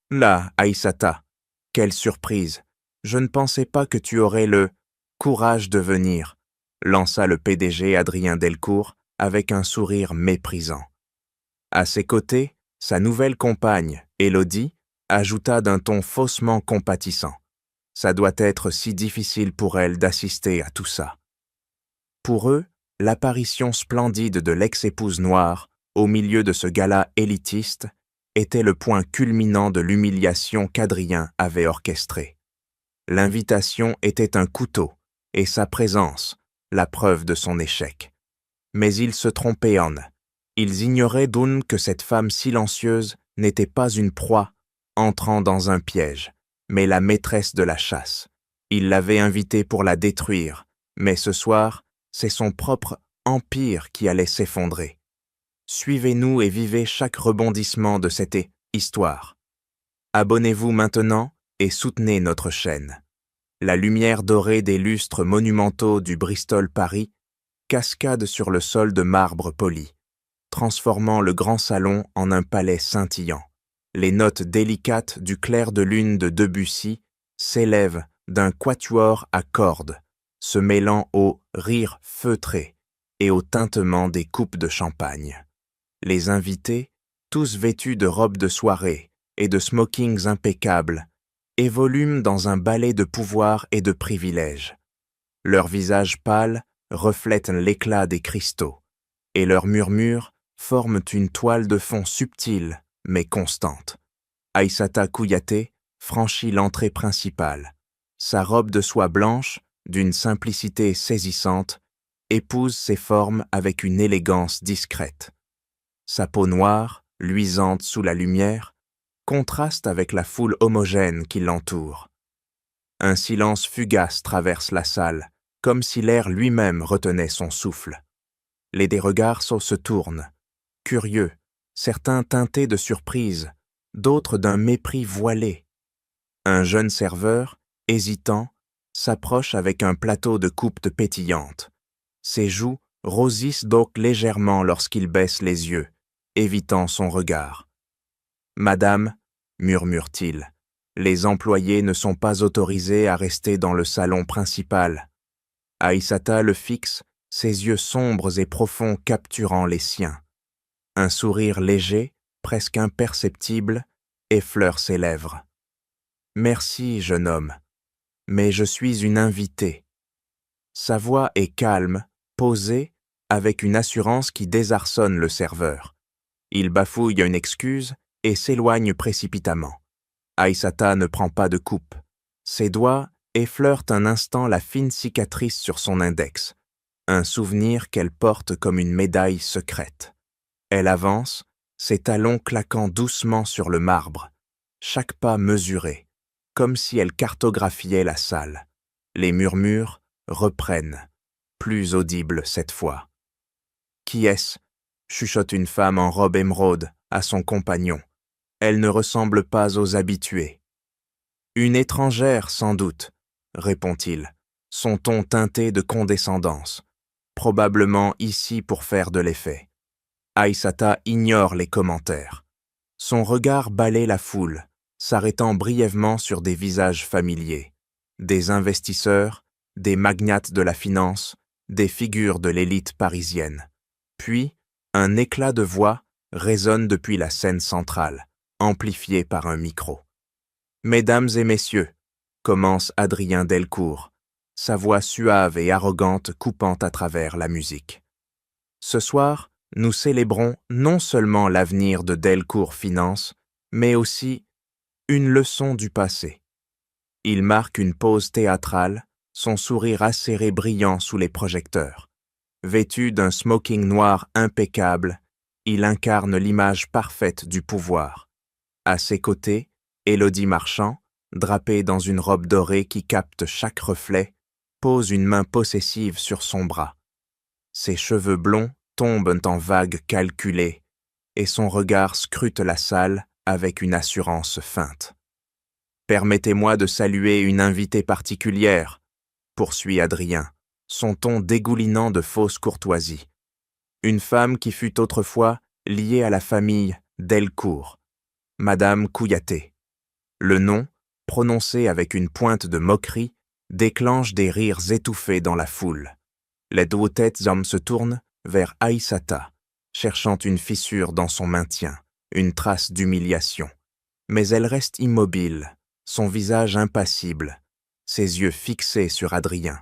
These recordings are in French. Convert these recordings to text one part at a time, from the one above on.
Là, Aïssata, quelle surprise! Je ne pensais pas que tu aurais le courage de venir, lança le PDG Adrien Delcourt avec un sourire méprisant. À ses côtés, sa nouvelle compagne, Élodie, ajouta d'un ton faussement compatissant. Ça doit être si difficile pour elle d'assister à tout ça. Pour eux, l'apparition splendide de l'ex-épouse noire, au milieu de ce gala élitiste, était le point culminant de l'humiliation qu'Adrien avait orchestrée. L'invitation était un couteau, et sa présence, la preuve de son échec. Mais ils se trompaient en. Ils ignoraient d'une que cette femme silencieuse n'était pas une proie entrant dans un piège, mais la maîtresse de la chasse. Ils l'avaient invitée pour la détruire, mais ce soir, c'est son propre empire qui allait s'effondrer. Suivez-nous et vivez chaque rebondissement de cette histoire. Abonnez-vous maintenant et soutenez notre chaîne. La lumière dorée des lustres monumentaux du Bristol Paris cascade sur le sol de marbre poli, transformant le grand salon en un palais scintillant. Les notes délicates du clair de lune de Debussy s'élèvent d'un quatuor à cordes, se mêlant au rire feutré et au tintement des coupes de champagne. Les invités, tous vêtus de robes de soirée et de smokings impeccables, évoluent dans un ballet de pouvoir et de privilèges. Leurs visages pâles reflètent l'éclat des cristaux, et leurs murmures forment une toile de fond subtile mais constante. Aïssata Kouyaté franchit l'entrée principale. Sa robe de soie blanche, d'une simplicité saisissante, épouse ses formes avec une élégance discrète. Sa peau noire, luisante sous la lumière, contraste avec la foule homogène qui l'entoure. Un silence fugace traverse la salle, comme si l'air lui-même retenait son souffle. Les regards se tournent, curieux, certains teintés de surprise, d'autres d'un mépris voilé. Un jeune serveur, hésitant, s'approche avec un plateau de coupes pétillantes. Ses joues rosissent donc légèrement lorsqu'il baisse les yeux, évitant son regard. « Madame, murmure-t-il, les employés ne sont pas autorisés à rester dans le salon principal. » Aïssata le fixe, ses yeux sombres et profonds capturant les siens. Un sourire léger, presque imperceptible, effleure ses lèvres. « Merci, jeune homme, mais je suis une invitée. » Sa voix est calme, posée, avec une assurance qui désarçonne le serveur. Il bafouille une excuse et s'éloigne précipitamment. Aïssata ne prend pas de coupe. Ses doigts effleurent un instant la fine cicatrice sur son index, un souvenir qu'elle porte comme une médaille secrète. Elle avance, ses talons claquant doucement sur le marbre, chaque pas mesuré, comme si elle cartographiait la salle. Les murmures reprennent, plus audibles cette fois. « Qui est-ce » chuchote une femme en robe émeraude à son compagnon. Elle ne ressemble pas aux habitués. « Une étrangère, sans doute, » répond-il, son ton teinté de condescendance, probablement ici pour faire de l'effet. Aïssata ignore les commentaires. Son regard balaie la foule, s'arrêtant brièvement sur des visages familiers, des investisseurs, des magnates de la finance, des figures de l'élite parisienne. Puis, un éclat de voix résonne depuis la scène centrale, amplifié par un micro. « Mesdames et messieurs, » commence Adrien Delcourt, sa voix suave et arrogante coupant à travers la musique. « Ce soir, nous célébrons non seulement l'avenir de Delcourt Finance, mais aussi une leçon du passé. » Il marque une pause théâtrale, son sourire acéré brillant sous les projecteurs. Vêtu d'un smoking noir impeccable, il incarne l'image parfaite du pouvoir. À ses côtés, Élodie Marchand, drapée dans une robe dorée qui capte chaque reflet, pose une main possessive sur son bras. Ses cheveux blonds tombent en vagues calculées, et son regard scrute la salle avec une assurance feinte. « Permettez-moi de saluer une invitée particulière, » poursuit Adrien, son ton dégoulinant de fausse courtoisie. Une femme qui fut autrefois liée à la famille Delcourt, Madame Kouyaté. Le nom, prononcé avec une pointe de moquerie, déclenche des rires étouffés dans la foule. Les deux têtes hommes se tournent vers Aïssata, cherchant une fissure dans son maintien, une trace d'humiliation. Mais elle reste immobile, son visage impassible, ses yeux fixés sur Adrien.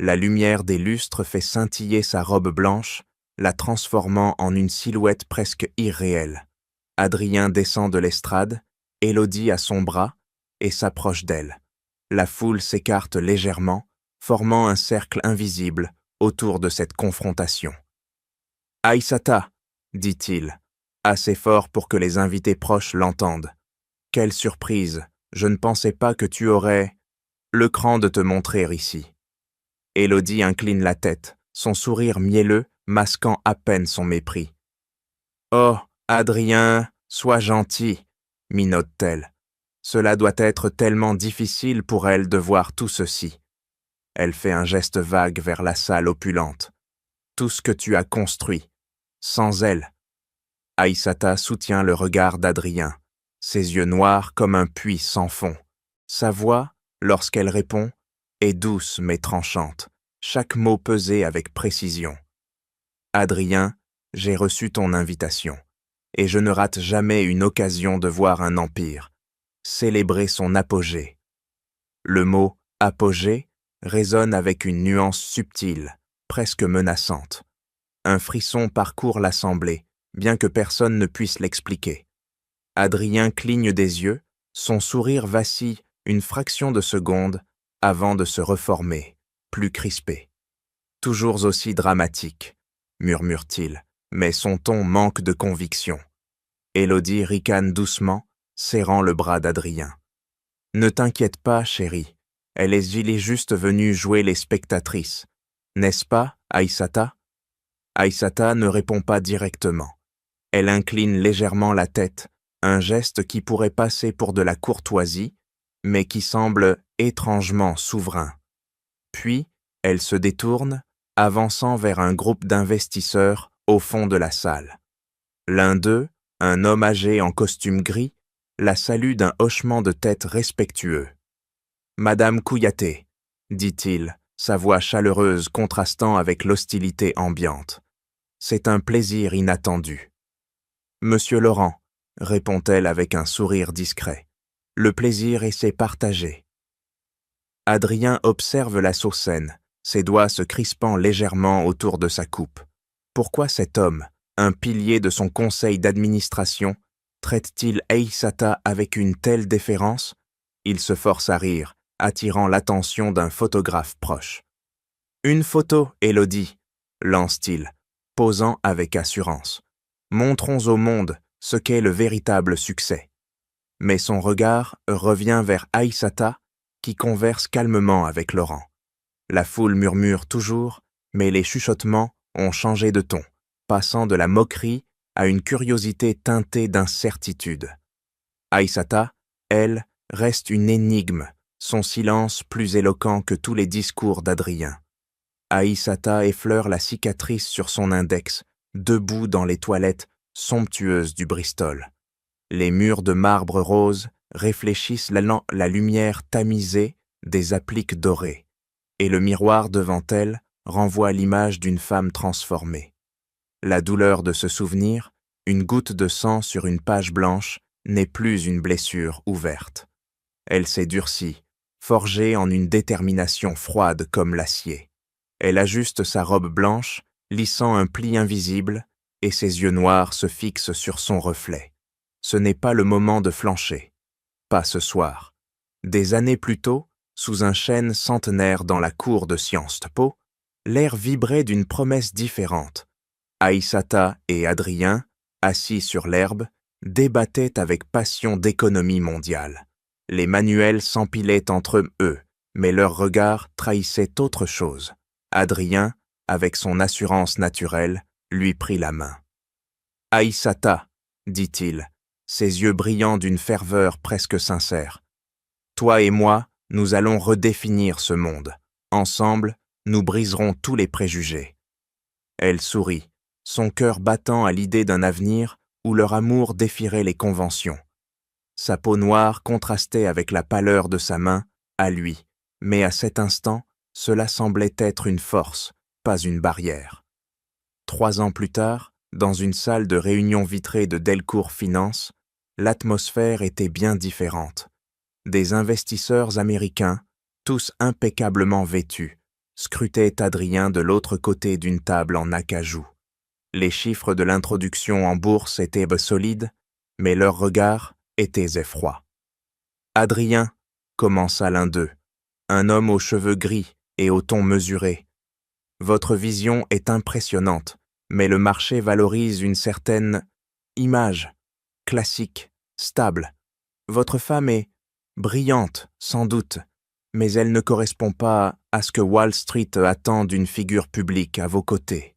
La lumière des lustres fait scintiller sa robe blanche, la transformant en une silhouette presque irréelle. Adrien descend de l'estrade, Élodie à son bras, et s'approche d'elle. La foule s'écarte légèrement, formant un cercle invisible autour de cette confrontation. « Aïssata » dit-il, assez fort pour que les invités proches l'entendent. « Quelle surprise, je ne pensais pas que tu aurais le cran de te montrer ici. » Élodie incline la tête, son sourire mielleux masquant à peine son mépris. « Oh, Adrien, sois gentil, » minote-t-elle. Cela doit être tellement difficile pour elle de voir tout ceci. Elle fait un geste vague vers la salle opulente. Tout ce que tu as construit, sans elle. Aïssata soutient le regard d'Adrien, ses yeux noirs comme un puits sans fond. Sa voix, lorsqu'elle répond, est douce mais tranchante, chaque mot pesé avec précision. Adrien, j'ai reçu ton invitation, et je ne rate jamais une occasion de voir un empire, célébrer son apogée. Le mot « apogée » résonne avec une nuance subtile, presque menaçante. Un frisson parcourt l'assemblée, bien que personne ne puisse l'expliquer. Adrien cligne des yeux, son sourire vacille une fraction de seconde avant de se reformer, plus crispé. « Toujours aussi dramatique », murmure-t-il, mais son ton manque de conviction. Élodie ricane doucement, serrant le bras d'Adrien. « Ne t'inquiète pas, chérie, elle est juste venue jouer les spectatrices. N'est-ce pas, Aïssata ?» Aïssata ne répond pas directement. Elle incline légèrement la tête, un geste qui pourrait passer pour de la courtoisie, mais qui semble étrangement souverain. Puis, elle se détourne, avançant vers un groupe d'investisseurs au fond de la salle. L'un d'eux, un homme âgé en costume gris, la salue d'un hochement de tête respectueux. « Madame Kouyaté » dit-il, sa voix chaleureuse contrastant avec l'hostilité ambiante. « C'est un plaisir inattendu. »« Monsieur Laurent » répond-elle avec un sourire discret. « Le plaisir s'est partagé. » Adrien observe la sourcine, ses doigts se crispant légèrement autour de sa coupe. Pourquoi cet homme, un pilier de son conseil d'administration, traite-t-il Aïssata avec une telle déférence? Il se force à rire, attirant l'attention d'un photographe proche. « Une photo, Élodie » lance-t-il, posant avec assurance. « Montrons au monde ce qu'est le véritable succès. » Mais son regard revient vers Aïssata, qui converse calmement avec Laurent. La foule murmure toujours, mais les chuchotements ont changé de ton, passant de la moquerie à une curiosité teintée d'incertitude. Aïssata, elle, reste une énigme, son silence plus éloquent que tous les discours d'Adrien. Aïssata effleure la cicatrice sur son index, debout dans les toilettes somptueuses du Bristol. Les murs de marbre rose réfléchissent la lumière tamisée des appliques dorées, et le miroir devant elle renvoie l'image d'une femme transformée. La douleur de ce souvenir, une goutte de sang sur une page blanche, n'est plus une blessure ouverte. Elle s'est durcie, forgée en une détermination froide comme l'acier. Elle ajuste sa robe blanche, lissant un pli invisible, et ses yeux noirs se fixent sur son reflet. Ce n'est pas le moment de flancher. Pas ce soir. Des années plus tôt, sous un chêne centenaire dans la cour de Sciences Po, l'air vibrait d'une promesse différente. Aïssata et Adrien, assis sur l'herbe, débattaient avec passion d'économie mondiale. Les manuels s'empilaient entre eux, mais leurs regards trahissaient autre chose. Adrien, avec son assurance naturelle, lui prit la main. « Aïssata » dit-il, ses yeux brillants d'une ferveur presque sincère. « Toi et moi, nous allons redéfinir ce monde. Ensemble, nous briserons tous les préjugés. » Elle sourit, son cœur battant à l'idée d'un avenir où leur amour défierait les conventions. Sa peau noire contrastait avec la pâleur de sa main, à lui, mais à cet instant, cela semblait être une force, pas une barrière. 3 ans plus tard, dans une salle de réunion vitrée de Delcourt Finance, l'atmosphère était bien différente. Des investisseurs américains, tous impeccablement vêtus, scrutaient Adrien de l'autre côté d'une table en acajou. Les chiffres de l'introduction en bourse étaient solides, mais leurs regards étaient effrois. « Adrien, » commença l'un d'eux, un homme aux cheveux gris et au ton mesuré. « Votre vision est impressionnante, mais le marché valorise une certaine image, classique, stable. Votre femme est brillante, sans doute, mais elle ne correspond pas à ce que Wall Street attend d'une figure publique à vos côtés. »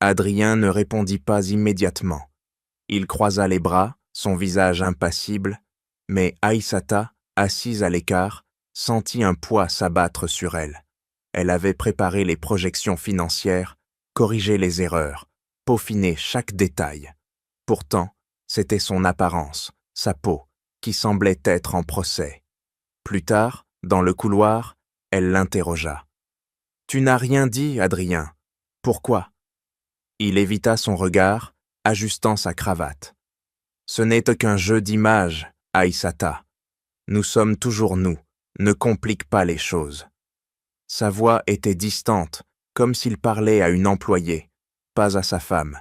Adrien ne répondit pas immédiatement. Il croisa les bras, son visage impassible, mais Aïssata, assise à l'écart, sentit un poids s'abattre sur elle. Elle avait préparé les projections financières, corrigé les erreurs, peaufiné chaque détail. Pourtant, c'était son apparence, sa peau, qui semblait être en procès. Plus tard, dans le couloir, elle l'interrogea. « Tu n'as rien dit, Adrien. Pourquoi ?» Il évita son regard, ajustant sa cravate. « Ce n'est qu'un jeu d'images, Aïssata. Nous sommes toujours nous, ne complique pas les choses. » Sa voix était distante, comme s'il parlait à une employée, pas à sa femme.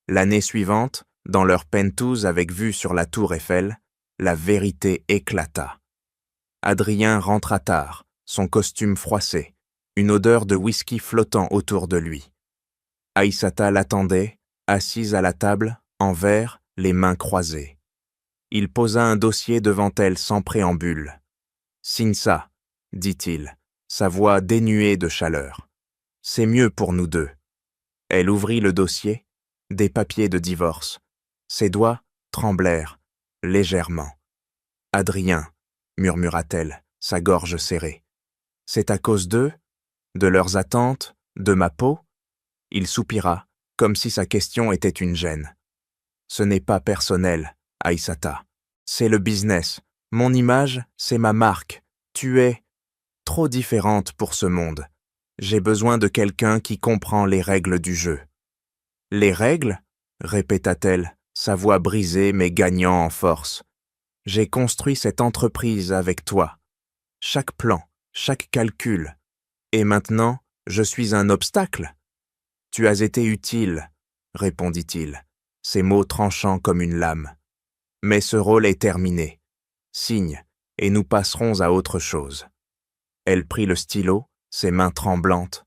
L'année suivante, dans leur penthouse avec vue sur la tour Eiffel, la vérité éclata. Adrien rentra tard, son costume froissé, une odeur de whisky flottant autour de lui. Aïssata l'attendait, assise à la table, en verre, les mains croisées. Il posa un dossier devant elle sans préambule. « Signe ça, » dit-il, sa voix dénuée de chaleur. « C'est mieux pour nous deux. » Elle ouvrit le dossier, des papiers de divorce. Ses doigts tremblèrent, légèrement. « Adrien, » murmura-t-elle, sa gorge serrée. « C'est à cause d'eux, de leurs attentes, de ma peau ?» Il soupira, comme si sa question était une gêne. « Ce n'est pas personnel, Aïssata. C'est le business. Mon image, c'est ma marque. Tu es trop différente pour ce monde. J'ai besoin de quelqu'un qui comprend les règles du jeu. »« Les règles ?» répéta-t-elle, sa voix brisée mais gagnant en force. « J'ai construit cette entreprise avec toi. Chaque plan, chaque calcul. Et maintenant, je suis un obstacle ? » « Tu as été utile, » répondit-il, ses mots tranchants comme une lame. « Mais ce rôle est terminé. Signe, et nous passerons à autre chose. » Elle prit le stylo, ses mains tremblantes.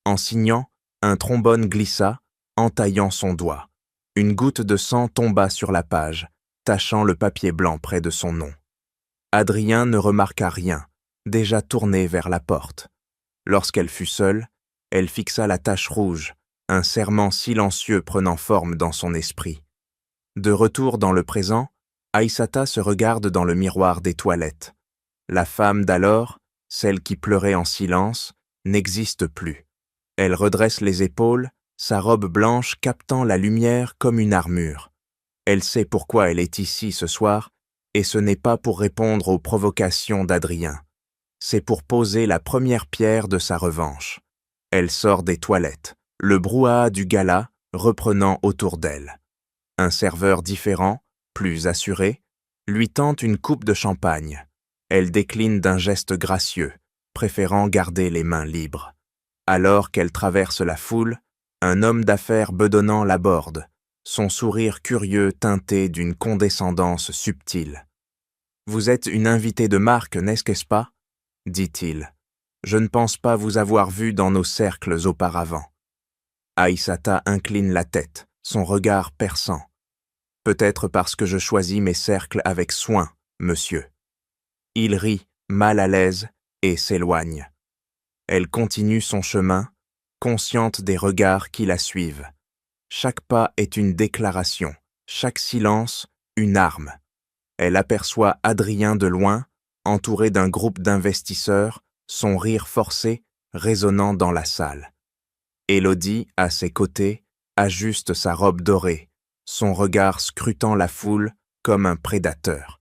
En signant, un trombone glissa, entaillant son doigt. Une goutte de sang tomba sur la page, tachant le papier blanc près de son nom. Adrien ne remarqua rien, déjà tourné vers la porte. Lorsqu'elle fut seule, elle fixa la tache rouge, un serment silencieux prenant forme dans son esprit. De retour dans le présent, Aïssata se regarde dans le miroir des toilettes. La femme d'alors, celle qui pleurait en silence, n'existe plus. Elle redresse les épaules, sa robe blanche captant la lumière comme une armure. Elle sait pourquoi elle est ici ce soir, et ce n'est pas pour répondre aux provocations d'Adrien. C'est pour poser la première pierre de sa revanche. Elle sort des toilettes, le brouhaha du gala reprenant autour d'elle. Un serveur différent, plus assuré, lui tente une coupe de champagne. Elle décline d'un geste gracieux, préférant garder les mains libres. Alors qu'elle traverse la foule, un homme d'affaires bedonnant l'aborde, son sourire curieux teinté d'une condescendance subtile. « Vous êtes une invitée de marque, n'est-ce pas ?» dit-il. « Je ne pense pas vous avoir vu dans nos cercles auparavant. » Aïssata incline la tête, son regard perçant. « Peut-être parce que je choisis mes cercles avec soin, monsieur. » Il rit, mal à l'aise, et s'éloigne. Elle continue son chemin, consciente des regards qui la suivent. Chaque pas est une déclaration, chaque silence, une arme. Elle aperçoit Adrien de loin, entouré d'un groupe d'investisseurs, son rire forcé résonnant dans la salle. Élodie, à ses côtés, ajuste sa robe dorée, son regard scrutant la foule comme un prédateur.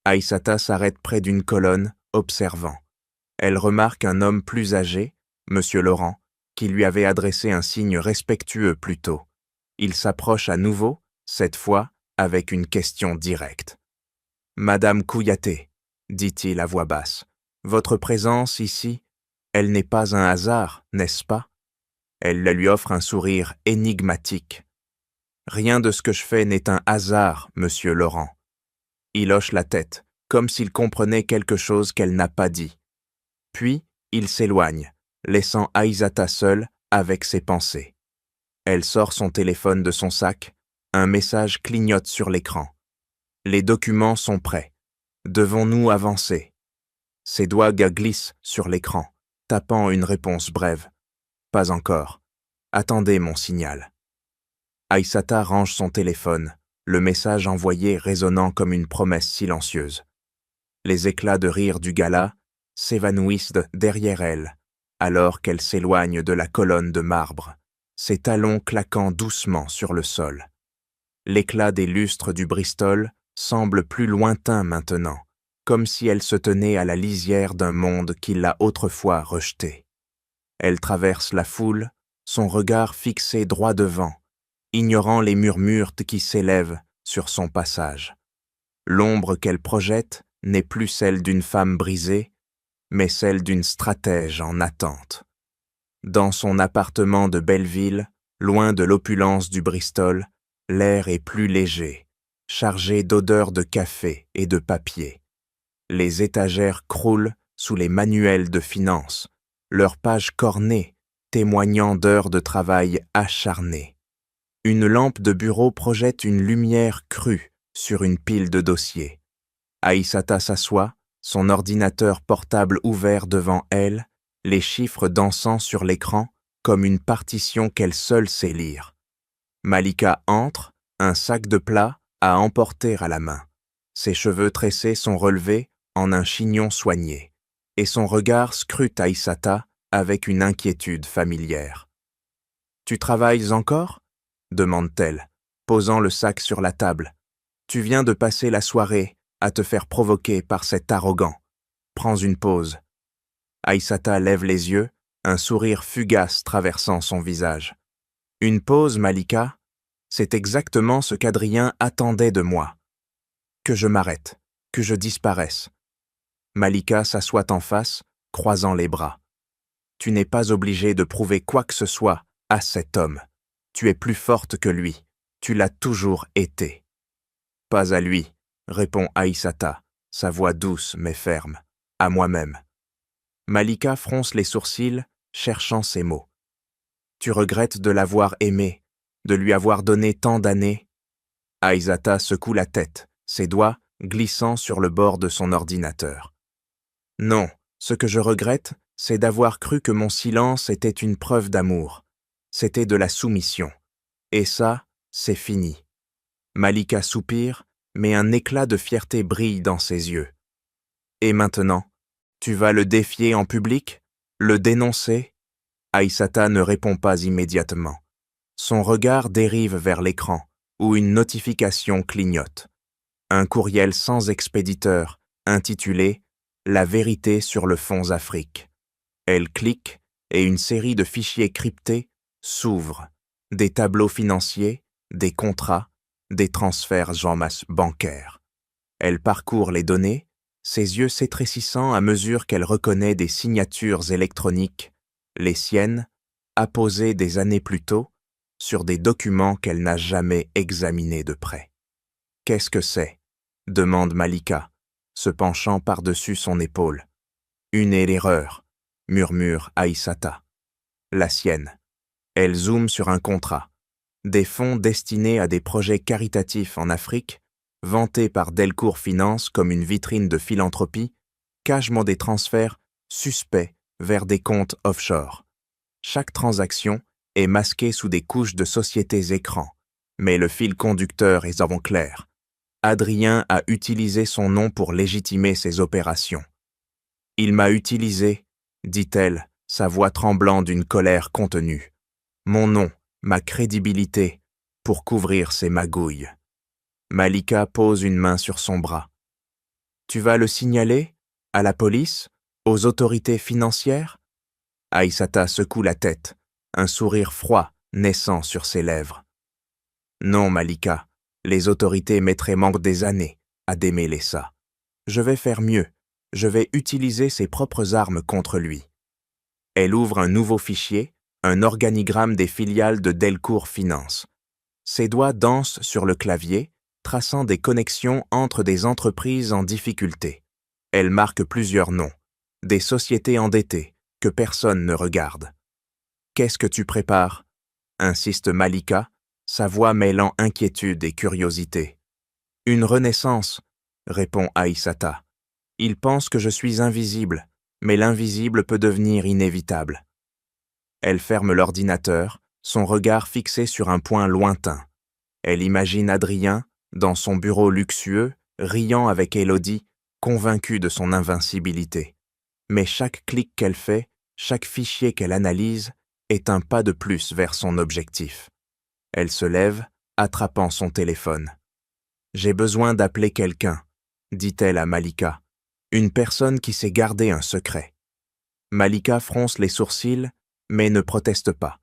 Aïssata s'arrête près d'une colonne, observant. Elle remarque un homme plus âgé, Monsieur Laurent, qui lui avait adressé un signe respectueux plus tôt. Il s'approche à nouveau, cette fois avec une question directe. « Madame Kouyaté, dit-il à voix basse, votre présence ici, elle n'est pas un hasard, n'est-ce pas ?» Elle lui offre un sourire énigmatique. « Rien de ce que je fais n'est un hasard, Monsieur Laurent. » Il hoche la tête, comme s'il comprenait quelque chose qu'elle n'a pas dit. Puis, il s'éloigne, laissant Aïssata seule avec ses pensées. Elle sort son téléphone de son sac, un message clignote sur l'écran. Les documents sont prêts. Devons-nous avancer? Ses doigts glissent sur l'écran, tapant une réponse brève. Pas encore. Attendez mon signal. Aïssata range son téléphone, le message envoyé résonnant comme une promesse silencieuse. Les éclats de rire du gala s'évanouissent derrière elle, alors qu'elle s'éloigne de la colonne de marbre, ses talons claquant doucement sur le sol. L'éclat des lustres du Bristol semble plus lointain maintenant, comme si elle se tenait à la lisière d'un monde qui l'a autrefois rejetée. Elle traverse la foule, son regard fixé droit devant, ignorant les murmures qui s'élèvent sur son passage. L'ombre qu'elle projette n'est plus celle d'une femme brisée, mais celle d'une stratège en attente. Dans son appartement de Belleville, loin de l'opulence du Bristol, l'air est plus léger, chargé d'odeurs de café et de papier. Les étagères croulent sous les manuels de finance, leurs pages cornées témoignant d'heures de travail acharnées. Une lampe de bureau projette une lumière crue sur une pile de dossiers. Aïssata s'assoit, son ordinateur portable ouvert devant elle, les chiffres dansant sur l'écran comme une partition qu'elle seule sait lire. Malika entre, un sac de plats à emporter à la main. Ses cheveux tressés sont relevés en un chignon soigné, et son regard scrute Aïssata avec une inquiétude familière. « Tu travailles encore ?» demande-t-elle, posant le sac sur la table. « Tu viens de passer la soirée à te faire provoquer par cet arrogant. Prends une pause. » Aïssata lève les yeux, un sourire fugace traversant son visage. « Une pause, Malika? C'est exactement ce qu'Adrien attendait de moi. Que je m'arrête, que je disparaisse. » Malika s'assoit en face, croisant les bras. « Tu n'es pas obligée de prouver quoi que ce soit à cet homme. Tu es plus forte que lui. Tu l'as toujours été. » « Pas à lui, » répond Aïssata, sa voix douce mais ferme. « À moi-même. » Malika fronce les sourcils, cherchant ses mots. « Tu regrettes de l'avoir aimé, de lui avoir donné tant d'années ?» Aïssata secoue la tête, ses doigts glissant sur le bord de son ordinateur. « Non, ce que je regrette, c'est d'avoir cru que mon silence était une preuve d'amour. C'était de la soumission. Et ça, c'est fini. » Malika soupire, mais un éclat de fierté brille dans ses yeux. « Et maintenant, tu vas le défier en public? Le dénoncer ?» Aïssata ne répond pas immédiatement. Son regard dérive vers l'écran, où une notification clignote. Un courriel sans expéditeur, intitulé « La vérité sur le fonds Afrique ». Elle clique et une série de fichiers cryptés s'ouvrent. Des tableaux financiers, des contrats, des transferts en masse bancaires. Elle parcourt les données, ses yeux s'étrécissant à mesure qu'elle reconnaît des signatures électroniques, les siennes, apposées des années plus tôt, sur des documents qu'elle n'a jamais examinés de près. « Qu'est-ce que c'est ?» demande Malika, se penchant par-dessus son épaule. « Une erreur », murmure Aïssata. « La sienne. » Elle zoome sur un contrat. Des fonds destinés à des projets caritatifs en Afrique, vantés par Delcourt Finance comme une vitrine de philanthropie, cachent des transferts suspects vers des comptes offshore. Chaque transaction est masquée sous des couches de sociétés écrans, mais le fil conducteur est avant clair. Adrien a utilisé son nom pour légitimer ses opérations. « Il m'a utilisé, » dit-elle, sa voix tremblant d'une colère contenue. « Mon nom, ma crédibilité, pour couvrir ses magouilles. » Malika pose une main sur son bras. Tu vas le signaler? À la police? Aux autorités financières? Aïssata secoue la tête, un sourire froid naissant sur ses lèvres. Non, Malika, les autorités mettraient manque des années à démêler ça. Je vais faire mieux, je vais utiliser ses propres armes contre lui. Elle ouvre un nouveau fichier, un organigramme des filiales de Delcourt Finance. Ses doigts dansent sur le clavier, traçant des connexions entre des entreprises en difficulté. Elle marque plusieurs noms, des sociétés endettées que personne ne regarde. « Qu'est-ce que tu prépares ?» insiste Malika, sa voix mêlant inquiétude et curiosité. « Une renaissance », répond Aïssata. « Il pense que je suis invisible, mais l'invisible peut devenir inévitable. » Elle ferme l'ordinateur, son regard fixé sur un point lointain. Elle imagine Adrien, dans son bureau luxueux, riant avec Élodie, convaincu de son invincibilité. Mais chaque clic qu'elle fait, chaque fichier qu'elle analyse, est un pas de plus vers son objectif. Elle se lève, attrapant son téléphone. « J'ai besoin d'appeler quelqu'un », dit-elle à Malika, « une personne qui sait garder un secret. » Malika fronce les sourcils, mais ne proteste pas.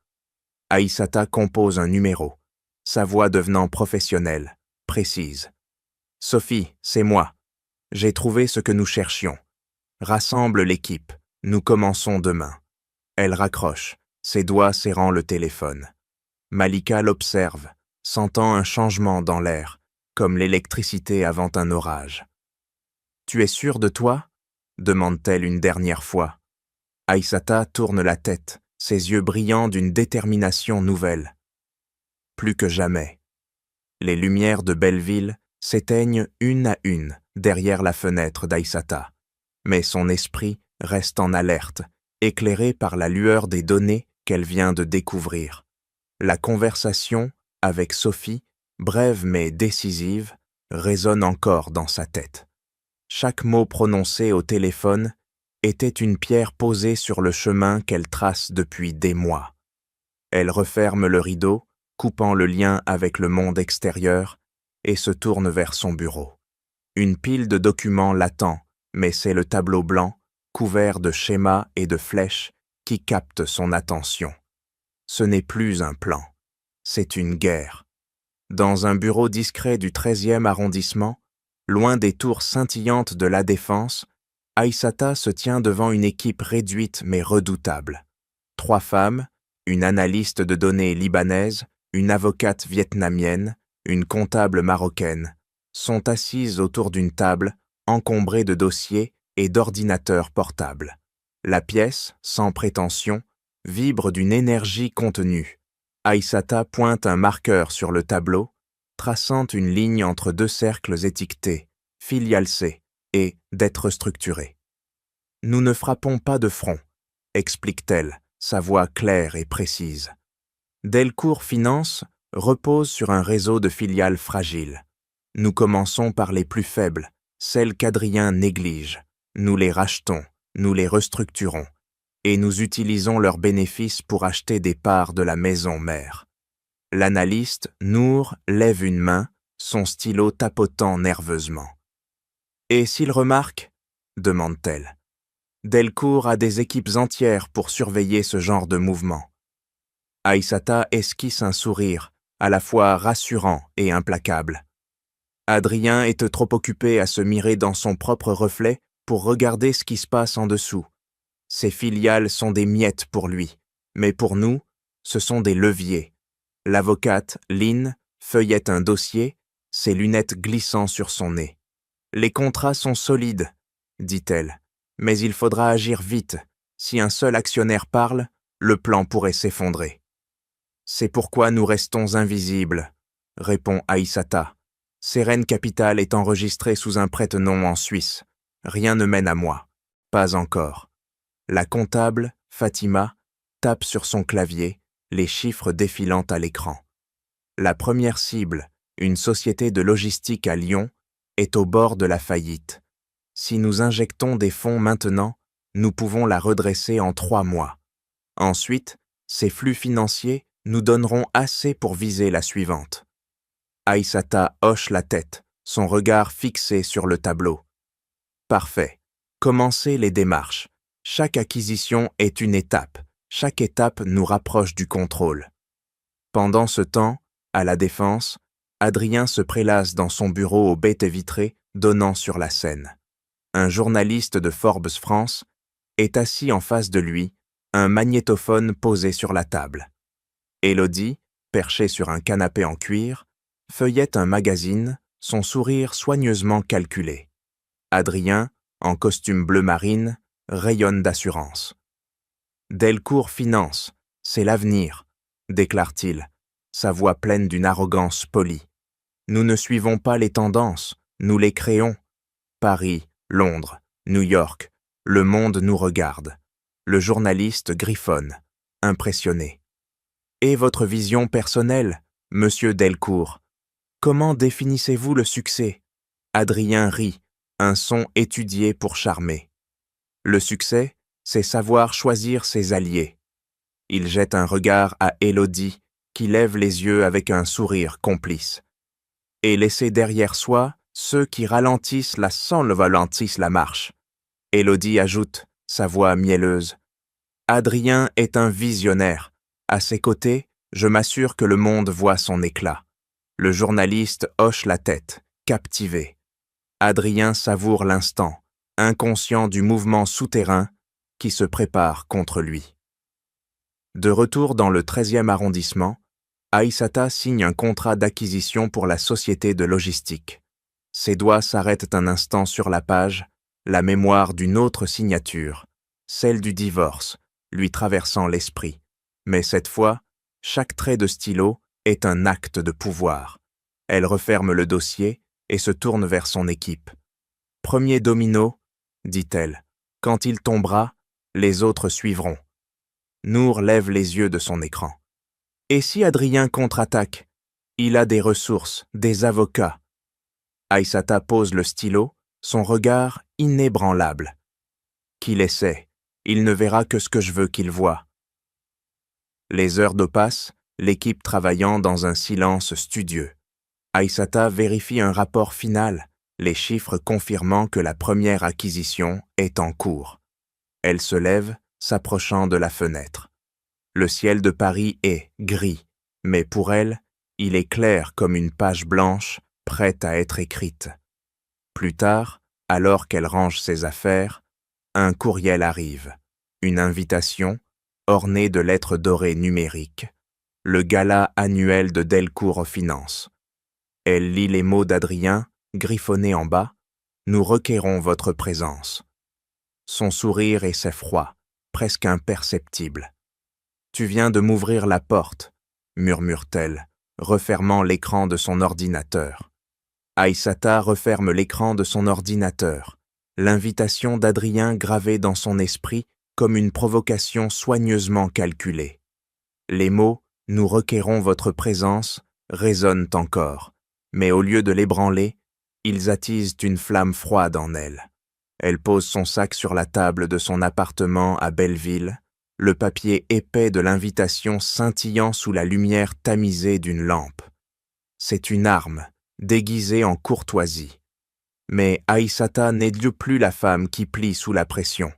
Aïssata compose un numéro, sa voix devenant professionnelle, précise. « Sophie, c'est moi. J'ai trouvé ce que nous cherchions. Rassemble l'équipe, nous commençons demain. » Elle raccroche, ses doigts serrant le téléphone. Malika l'observe, sentant un changement dans l'air, comme l'électricité avant un orage. « Tu es sûre de toi ?» demande-t-elle une dernière fois. Aïssata tourne la tête, ses yeux brillants d'une détermination nouvelle. Plus que jamais. Les lumières de Belleville s'éteignent une à une derrière la fenêtre d'Aïssata, mais son esprit reste en alerte, éclairé par la lueur des données qu'elle vient de découvrir. La conversation avec Sophie, brève mais décisive, résonne encore dans sa tête. Chaque mot prononcé au téléphone était une pierre posée sur le chemin qu'elle trace depuis des mois. Elle referme le rideau, coupant le lien avec le monde extérieur, et se tourne vers son bureau. Une pile de documents l'attend, mais c'est le tableau blanc, couvert de schémas et de flèches, qui capte son attention. Ce n'est plus un plan, c'est une guerre. Dans un bureau discret du 13e arrondissement, loin des tours scintillantes de la Défense, Aïssata se tient devant une équipe réduite mais redoutable. 3 femmes, une analyste de données libanaise, une avocate vietnamienne, une comptable marocaine, sont assises autour d'une table encombrée de dossiers et d'ordinateurs portables. La pièce, sans prétention, vibre d'une énergie contenue. Aïssata pointe un marqueur sur le tableau, traçant une ligne entre 2 cercles étiquetés, filiale C et d'être structuré. « Nous ne frappons pas de front », explique-t-elle, sa voix claire et précise. Delcourt Finance repose sur un réseau de filiales fragiles. Nous commençons par les plus faibles, celles qu'Adrien néglige. Nous les rachetons, nous les restructurons, et nous utilisons leurs bénéfices pour acheter des parts de la maison mère. L'analyste, Nour, lève une main, son stylo tapotant nerveusement. « Et s'il remarque ?» demande-t-elle. Delcourt a des équipes entières pour surveiller ce genre de mouvement. Aïssata esquisse un sourire, à la fois rassurant et implacable. Adrien est trop occupé à se mirer dans son propre reflet pour regarder ce qui se passe en dessous. Ses filiales sont des miettes pour lui, mais pour nous, ce sont des leviers. L'avocate, Lynn, feuillette un dossier, ses lunettes glissant sur son nez. « Les contrats sont solides, » dit-elle, « mais il faudra agir vite. Si un seul actionnaire parle, le plan pourrait s'effondrer. » « C'est pourquoi nous restons invisibles, » répond Aïssata. « Seren Capital est enregistré sous un prête-nom en Suisse. Rien ne mène à moi. Pas encore. » La comptable, Fatima, tape sur son clavier, les chiffres défilant à l'écran. La première cible, une société de logistique à Lyon, est au bord de la faillite. Si nous injectons des fonds maintenant, nous pouvons la redresser en 3 mois. Ensuite, ces flux financiers nous donneront assez pour viser la suivante. Aïssata hoche la tête, son regard fixé sur le tableau. Parfait. Commencez les démarches. Chaque acquisition est une étape. Chaque étape nous rapproche du contrôle. Pendant ce temps, à la Défense, Adrien se prélasse dans son bureau aux baies vitrées donnant sur la Seine. Un journaliste de Forbes France est assis en face de lui, un magnétophone posé sur la table. Élodie, perchée sur un canapé en cuir, feuillette un magazine, son sourire soigneusement calculé. Adrien, en costume bleu marine, rayonne d'assurance. « Delcourt Finance, c'est l'avenir », déclare-t-il, sa voix pleine d'une arrogance polie. « Nous ne suivons pas les tendances, nous les créons. Paris, Londres, New York, le monde nous regarde. » Le journaliste griffonne, impressionné. « Et votre vision personnelle, monsieur Delcourt? Comment définissez-vous le succès ?» Adrien rit, un son étudié pour charmer. « Le succès, c'est savoir choisir ses alliés. » Il jette un regard à Élodie, qui lève les yeux avec un sourire complice. « Et laisser derrière soi ceux qui ralentissent la marche. » Élodie ajoute, sa voix mielleuse. « Adrien est un visionnaire. À ses côtés, je m'assure que le monde voit son éclat. » Le journaliste hoche la tête, captivé. Adrien savoure l'instant, inconscient du mouvement souterrain qui se prépare contre lui. De retour dans le 13e arrondissement, Aïssata signe un contrat d'acquisition pour la société de logistique. Ses doigts s'arrêtent un instant sur la page, la mémoire d'une autre signature, celle du divorce, lui traversant l'esprit. Mais cette fois, chaque trait de stylo est un acte de pouvoir. Elle referme le dossier et se tourne vers son équipe. « Premier domino, » dit-elle. « Quand il tombera, les autres suivront. » Nour lève les yeux de son écran. « Et si Adrien contre-attaque? Il a des ressources, des avocats. » Aïssata pose le stylo, son regard inébranlable. « Qu'il essaie, il ne verra que ce que je veux qu'il voie. » Les heures passent, l'équipe travaillant dans un silence studieux. Aïssata vérifie un rapport final, les chiffres confirmant que la première acquisition est en cours. Elle se lève, s'approchant de la fenêtre. Le ciel de Paris est gris, mais pour elle, il est clair comme une page blanche, prête à être écrite. Plus tard, alors qu'elle range ses affaires, un courriel arrive, une invitation, ornée de lettres dorées numériques, le gala annuel de Delcourt Finance. Elle lit les mots d'Adrien, griffonnés en bas, « Nous requérons votre présence ». Son sourire est froid, presque imperceptible. « Tu viens de m'ouvrir la porte », murmure-t-elle, refermant l'écran de son ordinateur. Aïssata referme l'écran de son ordinateur, l'invitation d'Adrien gravée dans son esprit comme une provocation soigneusement calculée. Les mots « Nous requérons votre présence » résonnent encore, mais au lieu de l'ébranler, ils attisent une flamme froide en elle. Elle pose son sac sur la table de son appartement à Belleville, le papier épais de l'invitation scintillant sous la lumière tamisée d'une lampe. C'est une arme, déguisée en courtoisie. Mais Aïssata n'est plus la femme qui plie sous la pression.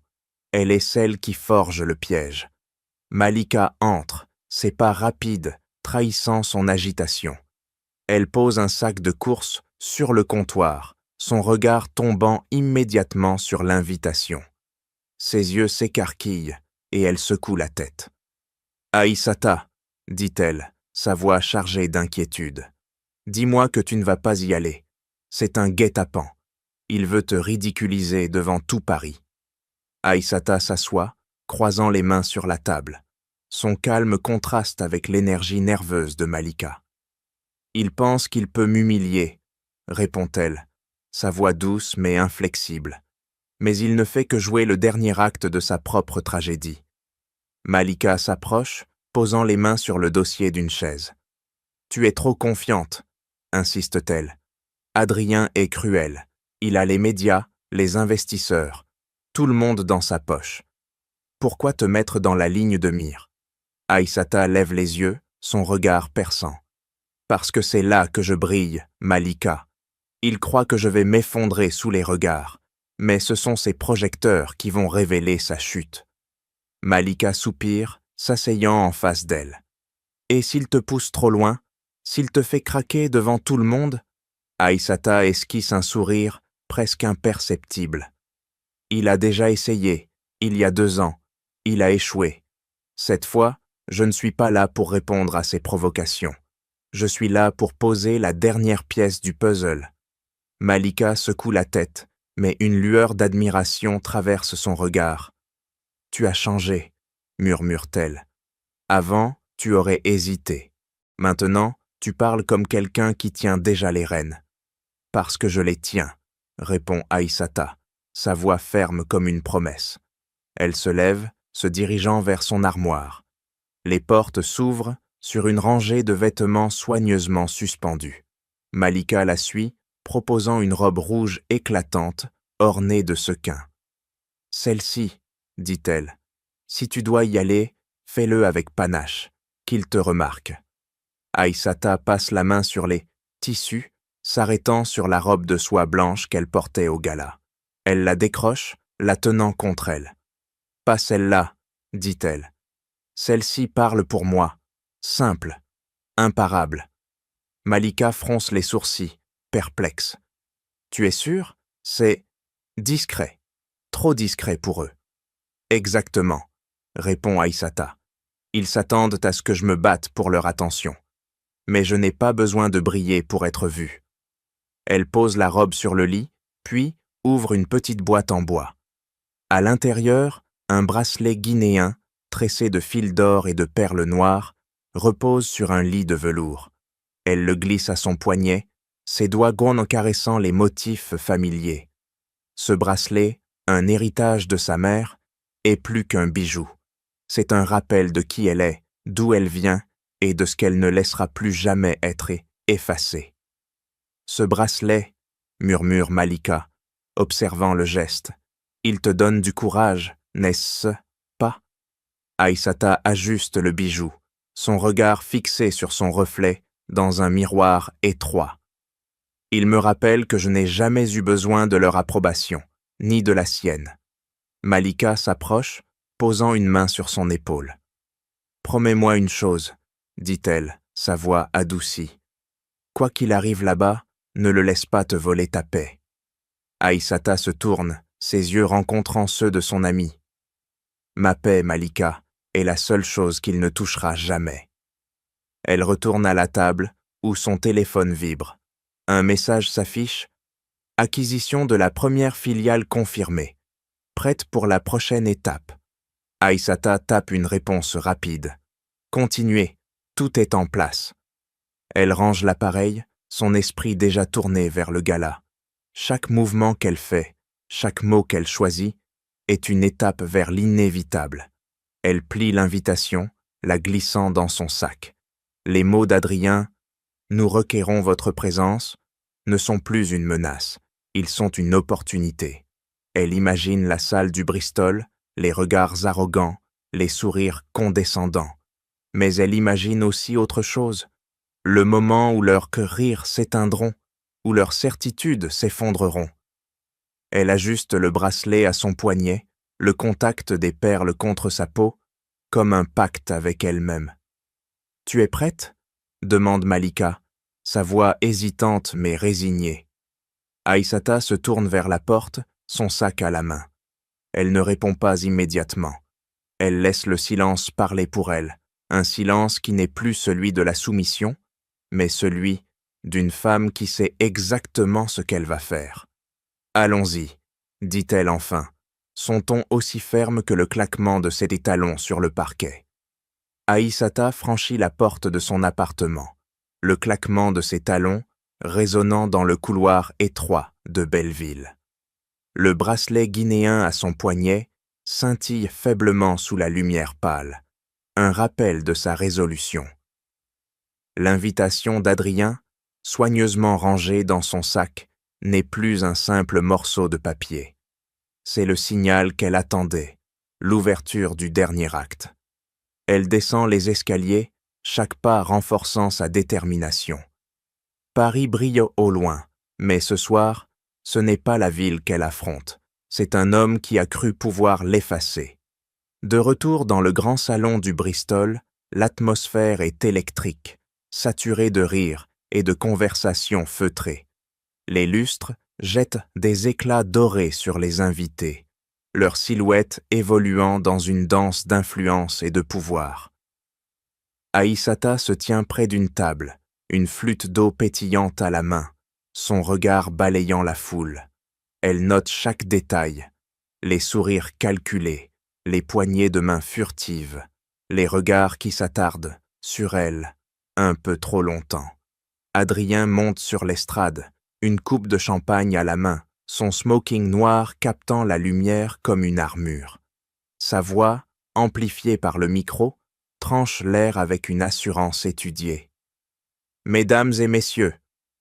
Elle est celle qui forge le piège. Malika entre, ses pas rapides, trahissant son agitation. Elle pose un sac de course sur le comptoir, son regard tombant immédiatement sur l'invitation. Ses yeux s'écarquillent et elle secoue la tête. « Aïssata, » dit-elle, sa voix chargée d'inquiétude. « Dis-moi que tu ne vas pas y aller. C'est un guet-apens. Il veut te ridiculiser devant tout Paris. » Aïssata s'assoit, croisant les mains sur la table. Son calme contraste avec l'énergie nerveuse de Malika. « Il pense qu'il peut m'humilier, » répond-elle, sa voix douce mais inflexible. Mais il ne fait que jouer le dernier acte de sa propre tragédie. Malika s'approche, posant les mains sur le dossier d'une chaise. « Tu es trop confiante, » insiste-t-elle. « Adrien est cruel. Il a les médias, les investisseurs, tout le monde dans sa poche. Pourquoi te mettre dans la ligne de mire ?» Aïssata lève les yeux, son regard perçant. « Parce que c'est là que je brille, Malika. Il croit que je vais m'effondrer sous les regards. mais ce sont ses projecteurs qui vont révéler sa chute. Malika soupire, s'asseyant en face d'elle. Et s'il te pousse trop loin, s'il te fait craquer devant tout le monde, Aïssata esquisse un sourire presque imperceptible. Il a déjà essayé, il y a 2 ans. Il a échoué. Cette fois, je ne suis pas là pour répondre à ses provocations. Je suis là pour poser la dernière pièce du puzzle. Malika secoue la tête, mais une lueur d'admiration traverse son regard. « Tu as changé, » murmure-t-elle. « Avant, tu aurais hésité. Maintenant, tu parles comme quelqu'un qui tient déjà les rênes. »« Parce que je les tiens, » répond Aïssata, sa voix ferme comme une promesse. Elle se lève, se dirigeant vers son armoire. Les portes s'ouvrent sur une rangée de vêtements soigneusement suspendus. Malika la suit, proposant une robe rouge éclatante, ornée de sequins. « Celle-ci, » dit-elle. « Si tu dois y aller, fais-le avec panache, qu'il te remarque. » Aïssata passe la main sur les tissus, s'arrêtant sur la robe de soie blanche qu'elle portait au gala. Elle la décroche, la tenant contre elle. « Pas celle-là, » dit-elle. « Celle-ci parle pour moi, simple, imparable. » Malika fronce les sourcils, perplexe. « Tu es sûr? C'est discret, trop discret pour eux. »« Exactement, » répond Aïssata. « Ils s'attendent à ce que je me batte pour leur attention. Mais je n'ai pas besoin de briller pour être vue. » Elle pose la robe sur le lit, puis ouvre une petite boîte en bois. À l'intérieur, un bracelet guinéen, tressé de fils d'or et de perles noires, repose sur un lit de velours. Elle le glisse à son poignet, ses doigts gonds caressant les motifs familiers. Ce bracelet, un héritage de sa mère, est plus qu'un bijou. C'est un rappel de qui elle est, d'où elle vient et de ce qu'elle ne laissera plus jamais être effacé. « Ce bracelet, » murmure Malika, observant le geste, « il te donne du courage, n'est-ce pas ?» Aïssata ajuste le bijou, son regard fixé sur son reflet dans un miroir étroit. « Il me rappelle que je n'ai jamais eu besoin de leur approbation, ni de la sienne. » Malika s'approche, posant une main sur son épaule. « Promets-moi une chose, » dit-elle, sa voix adoucie. « Quoi qu'il arrive là-bas, ne le laisse pas te voler ta paix. » Aïssata se tourne, ses yeux rencontrant ceux de son ami. « Ma paix, Malika, est la seule chose qu'il ne touchera jamais. » Elle retourne à la table, où son téléphone vibre. Un message s'affiche. « Acquisition de la première filiale confirmée. Prête pour la prochaine étape. » Aïssata tape une réponse rapide. « Continuez, tout est en place. » Elle range l'appareil, son esprit déjà tourné vers le gala. Chaque mouvement qu'elle fait, chaque mot qu'elle choisit, est une étape vers l'inévitable. Elle plie l'invitation, la glissant dans son sac. Les mots d'Adrien « Nous requérons votre présence » ne sont plus une menace, ils sont une opportunité. Elle imagine la salle du Bristol, les regards arrogants, les sourires condescendants. Mais elle imagine aussi autre chose, le moment où leurs rires s'éteindront, où leurs certitudes s'effondreront. Elle ajuste le bracelet à son poignet, le contact des perles contre sa peau, comme un pacte avec elle-même. « Tu es prête ?» demande Malika, sa voix hésitante mais résignée. Aïssata se tourne vers la porte, son sac à la main. Elle ne répond pas immédiatement. Elle laisse le silence parler pour elle, un silence qui n'est plus celui de la soumission, mais celui d'une femme qui sait exactement ce qu'elle va faire. « Allons-y, » dit-elle enfin, son ton aussi ferme que le claquement de ses talons sur le parquet. Aïssata franchit la porte de son appartement, le claquement de ses talons résonnant dans le couloir étroit de Belleville. Le bracelet guinéen à son poignet scintille faiblement sous la lumière pâle, un rappel de sa résolution. L'invitation d'Adrien, soigneusement rangée dans son sac, n'est plus un simple morceau de papier. C'est le signal qu'elle attendait, l'ouverture du dernier acte. Elle descend les escaliers, chaque pas renforçant sa détermination. Paris brille au loin, mais ce soir, ce n'est pas la ville qu'elle affronte, C'est un homme qui a cru pouvoir l'effacer. De retour dans le grand salon du Bristol, l'atmosphère est électrique, saturée de rires et de conversations feutrées. Les lustres jettent des éclats dorés sur les invités, leurs silhouettes évoluant dans une danse d'influence et de pouvoir. Aïssata se tient près d'une table, une flûte d'eau pétillante à la main, son regard balayant la foule. Elle note chaque détail, les sourires calculés, les poignées de main furtives, les regards qui s'attardent sur elle un peu trop longtemps. Adrien monte sur l'estrade, une coupe de champagne à la main, son smoking noir captant la lumière comme une armure. Sa voix, amplifiée par le micro, tranche l'air avec une assurance étudiée. « Mesdames et messieurs, »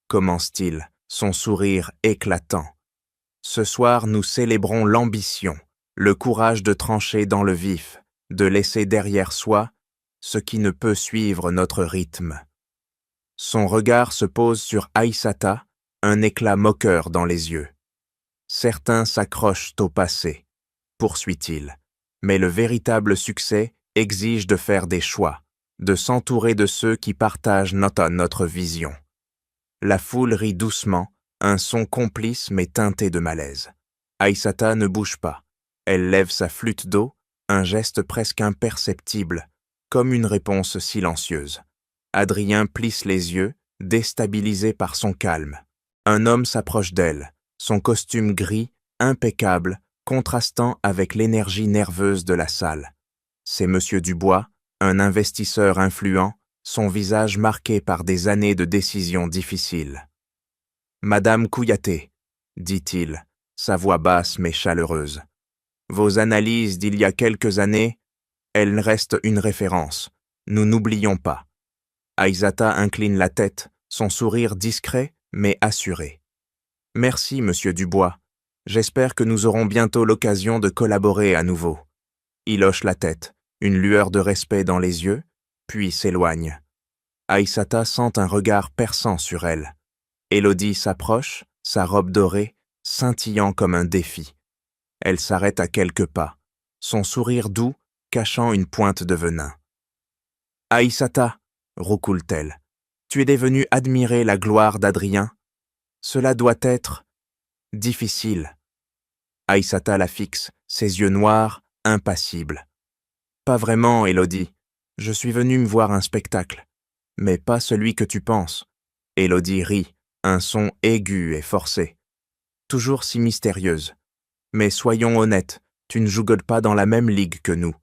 commence-t-il, son sourire éclatant. « Ce soir, nous célébrons l'ambition, le courage de trancher dans le vif, de laisser derrière soi ce qui ne peut suivre notre rythme. » Son regard se pose sur Aïssata, un éclat moqueur dans les yeux. « Certains s'accrochent au passé, » poursuit-il, « mais le véritable succès exige de faire des choix, de s'entourer de ceux qui partagent notre vision. » La foule rit doucement, un son complice mais teinté de malaise. Aïssata ne bouge pas. Elle lève sa flûte d'eau, un geste presque imperceptible, comme une réponse silencieuse. Adrien plisse les yeux, déstabilisé par son calme. Un homme s'approche d'elle, son costume gris, impeccable, contrastant avec l'énergie nerveuse de la salle. C'est Monsieur Dubois, un investisseur influent, son visage marqué par des années de décisions difficiles. « Madame Kouyaté, » dit-il, sa voix basse mais chaleureuse. « Vos analyses d'il y a quelques années, elles restent une référence. Nous n'oublions pas. » Aïssata incline la tête, son sourire discret mais assuré. « Merci, Monsieur Dubois. J'espère que nous aurons bientôt l'occasion de collaborer à nouveau. » Il hoche la tête, une lueur de respect dans les yeux, puis s'éloigne. Aïssata sent un regard perçant sur elle. Élodie s'approche, sa robe dorée, scintillant comme un défi. Elle s'arrête à quelques pas, son sourire doux cachant une pointe de venin. « Aïssata, » roucoule-t-elle, « tu es devenue admirer la gloire d'Adrien. Cela doit être difficile. » Aïssata la fixe, ses yeux noirs, impassibles. « Pas vraiment, Élodie. Je suis venue me voir un spectacle, mais pas celui que tu penses. » Élodie rit, un son aigu et forcé. Toujours si mystérieuse. Mais soyons honnêtes, tu ne joues pas dans la même ligue que nous.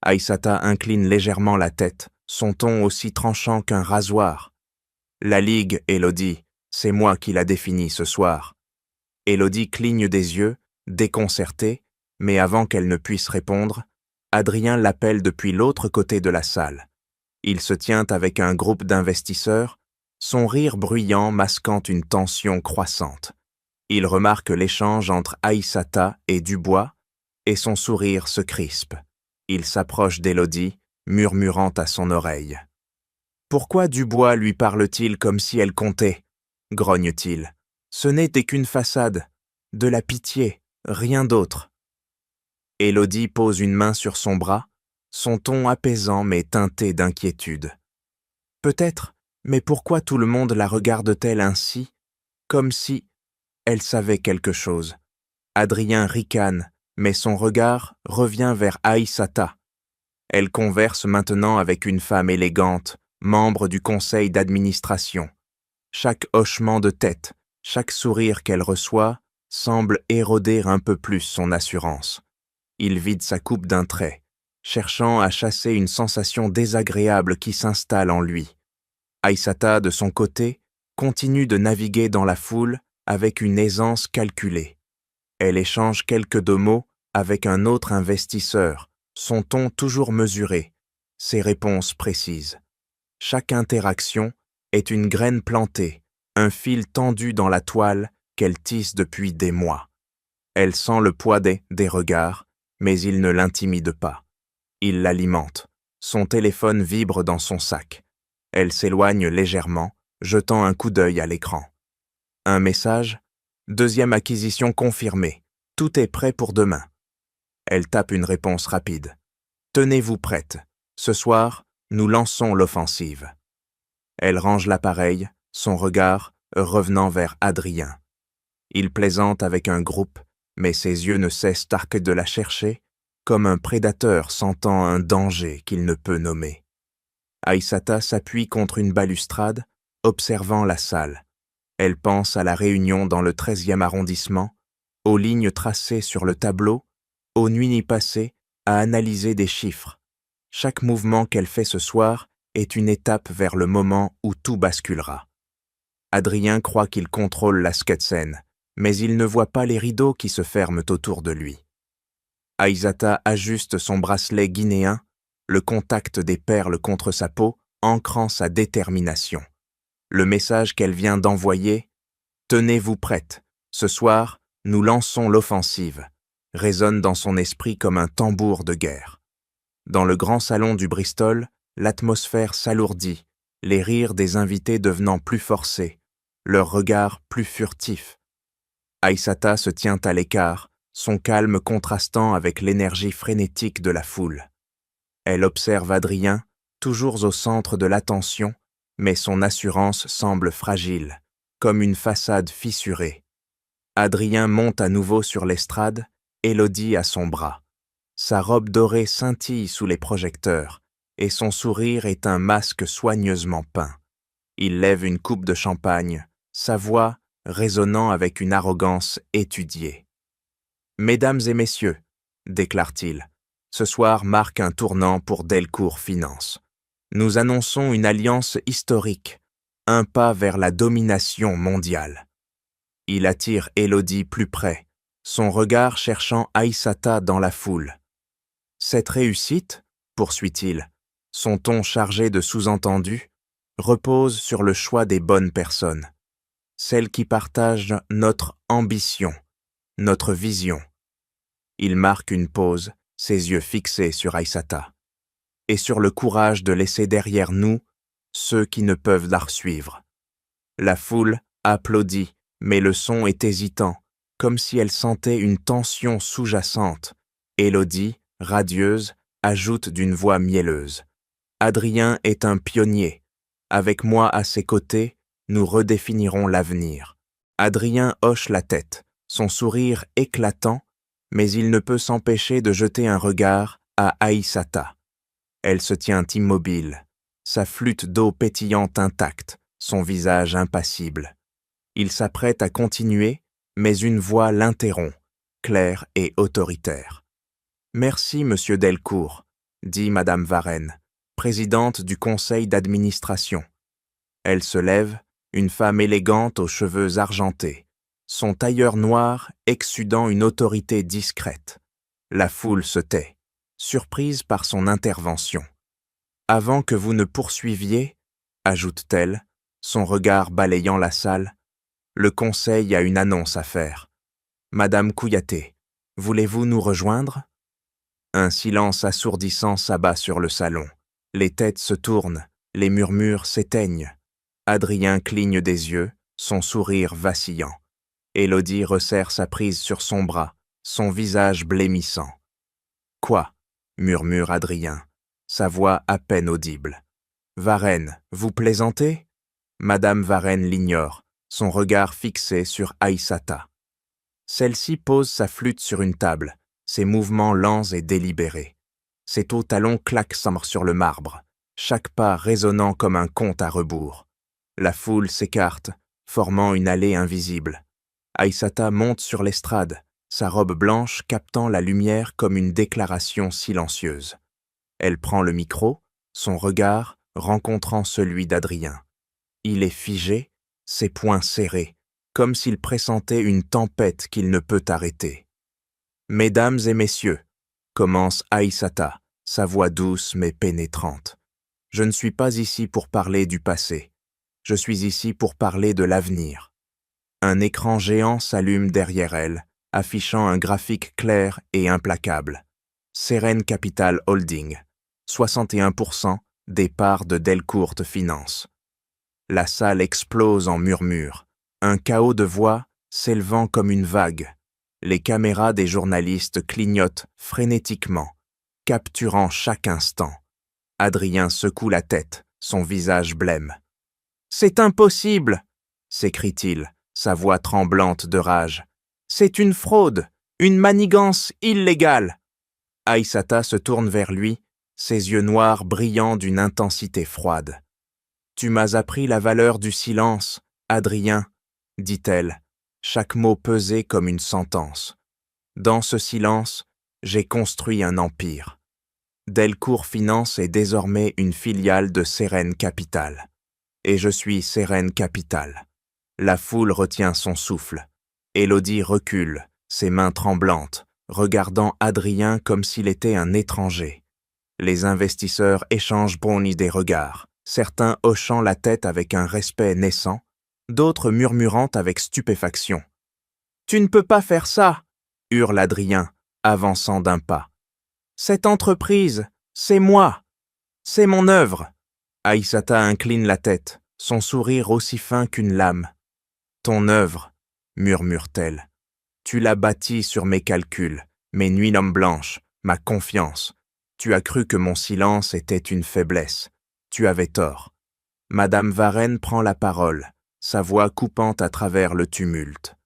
Aïssata incline légèrement la tête, son ton aussi tranchant qu'un rasoir. La ligue, Élodie, c'est moi qui la définis ce soir. Élodie cligne des yeux, déconcertée, mais avant qu'elle ne puisse répondre, Adrien l'appelle depuis l'autre côté de la salle. Il se tient avec un groupe d'investisseurs, son rire bruyant masquant une tension croissante. Il remarque l'échange entre Aïssata et Dubois, et son sourire se crispe. Il s'approche d'Élodie, murmurant à son oreille. « Pourquoi Dubois lui parle-t-il comme si elle comptait ?» grogne-t-il. « Ce n'était qu'une façade, de la pitié, rien d'autre. » Élodie pose une main sur son bras, son ton apaisant mais teinté d'inquiétude. « Peut-être, mais pourquoi tout le monde la regarde-t-elle ainsi, comme si elle savait quelque chose ?» Adrien ricane, mais son regard revient vers Aïssata. Elle converse maintenant avec une femme élégante, membre du conseil d'administration. Chaque hochement de tête, chaque sourire qu'elle reçoit semble éroder un peu plus son assurance. Il vide sa coupe d'un trait, cherchant à chasser une sensation désagréable qui s'installe en lui. Aïssata, de son côté, continue de naviguer dans la foule avec une aisance calculée. Elle échange quelques deux mots avec un autre investisseur, son ton toujours mesuré, ses réponses précises. Chaque interaction est une graine plantée, un fil tendu dans la toile qu'elle tisse depuis des mois. Elle sent le poids des regards, mais il ne l'intimide pas. Il l'alimente. Son téléphone vibre dans son sac. Elle s'éloigne légèrement, jetant un coup d'œil à l'écran. Un message ? Deuxième acquisition confirmée. Tout est prêt pour demain. Elle tape une réponse rapide. Tenez-vous prête. Ce soir, nous lançons l'offensive. Elle range l'appareil, son regard revenant vers Adrien. Il plaisante avec un groupe, mais ses yeux ne cessent que de la chercher, comme un prédateur sentant un danger qu'il ne peut nommer. Aïssata s'appuie contre une balustrade, observant la salle. Elle pense à la réunion dans le 13e arrondissement, aux lignes tracées sur le tableau, aux nuits passées à analyser des chiffres. Chaque mouvement qu'elle fait ce soir est une étape vers le moment où tout basculera. Adrien croit qu'il contrôle la scène, mais il ne voit pas les rideaux qui se ferment autour de lui. Aïssata ajuste son bracelet guinéen, le contact des perles contre sa peau ancrant sa détermination. Le message qu'elle vient d'envoyer « Tenez-vous prête, ce soir, nous lançons l'offensive » résonne dans son esprit comme un tambour de guerre. Dans le grand salon du Bristol, l'atmosphère s'alourdit, les rires des invités devenant plus forcés, leurs regards plus furtifs. Aïssata se tient à l'écart, son calme contrastant avec l'énergie frénétique de la foule. Elle observe Adrien, toujours au centre de l'attention, mais son assurance semble fragile, comme une façade fissurée. Adrien monte à nouveau sur l'estrade, Élodie à son bras. Sa robe dorée scintille sous les projecteurs, et son sourire est un masque soigneusement peint. Il lève une coupe de champagne, sa voix résonnant avec une arrogance étudiée. « Mesdames et messieurs, déclare-t-il, ce soir marque un tournant pour Delcourt Finance. Nous annonçons une alliance historique, un pas vers la domination mondiale. » Il attire Élodie plus près, son regard cherchant Aïssata dans la foule. « Cette réussite, poursuit-il, son ton chargé de sous-entendus, repose sur le choix des bonnes personnes, celles qui partagent notre ambition, notre vision. » Il marque une pause, ses yeux fixés sur Aïssata. « Et sur le courage de laisser derrière nous ceux qui ne peuvent la suivre. » La foule applaudit, mais le son est hésitant, comme si elle sentait une tension sous-jacente. Élodie, radieuse, ajoute d'une voix mielleuse. « Adrien est un pionnier. Avec moi à ses côtés, nous redéfinirons l'avenir. » Adrien hoche la tête, son sourire éclatant, mais il ne peut s'empêcher de jeter un regard à Aïssata. Elle se tient immobile, sa flûte d'eau pétillante intacte, son visage impassible. Il s'apprête à continuer, mais une voix l'interrompt, claire et autoritaire. « Merci, monsieur Delcourt, » dit madame Varenne, présidente du conseil d'administration. Elle se lève, une femme élégante aux cheveux argentés, son tailleur noir exsudant une autorité discrète. La foule se tait, surprise par son intervention. « Avant que vous ne poursuiviez, » ajoute-t-elle, son regard balayant la salle, « le conseil a une annonce à faire. Madame Kouyaté, voulez-vous nous rejoindre ?» Un silence assourdissant s'abat sur le salon. Les têtes se tournent, les murmures s'éteignent. Adrien cligne des yeux, son sourire vacillant. Élodie resserre sa prise sur son bras, son visage blêmissant. « Quoi ?» murmure Adrien, sa voix à peine audible. « Varenne, vous plaisantez ?» Madame Varenne l'ignore, son regard fixé sur Aïssata. Celle-ci pose sa flûte sur une table, ses mouvements lents et délibérés. Ses hauts talons claquent sur le marbre, chaque pas résonnant comme un compte à rebours. La foule s'écarte, formant une allée invisible. Aïssata monte sur l'estrade, sa robe blanche captant la lumière comme une déclaration silencieuse. Elle prend le micro, son regard rencontrant celui d'Adrien. Il est figé, ses poings serrés, comme s'il pressentait une tempête qu'il ne peut arrêter. « Mesdames et messieurs, » commence Aïssata, sa voix douce mais pénétrante. « Je ne suis pas ici pour parler du passé. Je suis ici pour parler de l'avenir. » Un écran géant s'allume derrière elle, affichant un graphique clair et implacable. Seren Capital Holding, 61% des parts de Delcourt Finance. La salle explose en murmures, un chaos de voix s'élevant comme une vague. Les caméras des journalistes clignotent frénétiquement, capturant chaque instant. Adrien secoue la tête, son visage blême. « C'est impossible !» s'écrie-t-il, sa voix tremblante de rage. « C'est une fraude, une manigance illégale !» Aïssata se tourne vers lui, ses yeux noirs brillant d'une intensité froide. « Tu m'as appris la valeur du silence, Adrien, » dit-elle, chaque mot pesé comme une sentence. Dans ce silence, j'ai construit un empire. Delcourt Finance est désormais une filiale de Sérène Capital. Et je suis Sérène Capital. La foule retient son souffle. Élodie recule, ses mains tremblantes, regardant Adrien comme s'il était un étranger. Les investisseurs échangent brunis des regards, certains hochant la tête avec un respect naissant, d'autres murmurant avec stupéfaction. « Tu ne peux pas faire ça !» hurle Adrien, avançant d'un pas. « Cette entreprise, c'est moi, c'est mon œuvre !» Aïssata incline la tête, son sourire aussi fin qu'une lame. « Ton œuvre, » murmure-t-elle. « Tu l'as bâtie sur mes calculs, mes nuits blanches, ma confiance. Tu as cru que mon silence était une faiblesse. Tu avais tort. » Madame Varenne prend la parole, sa voix coupant à travers le tumulte.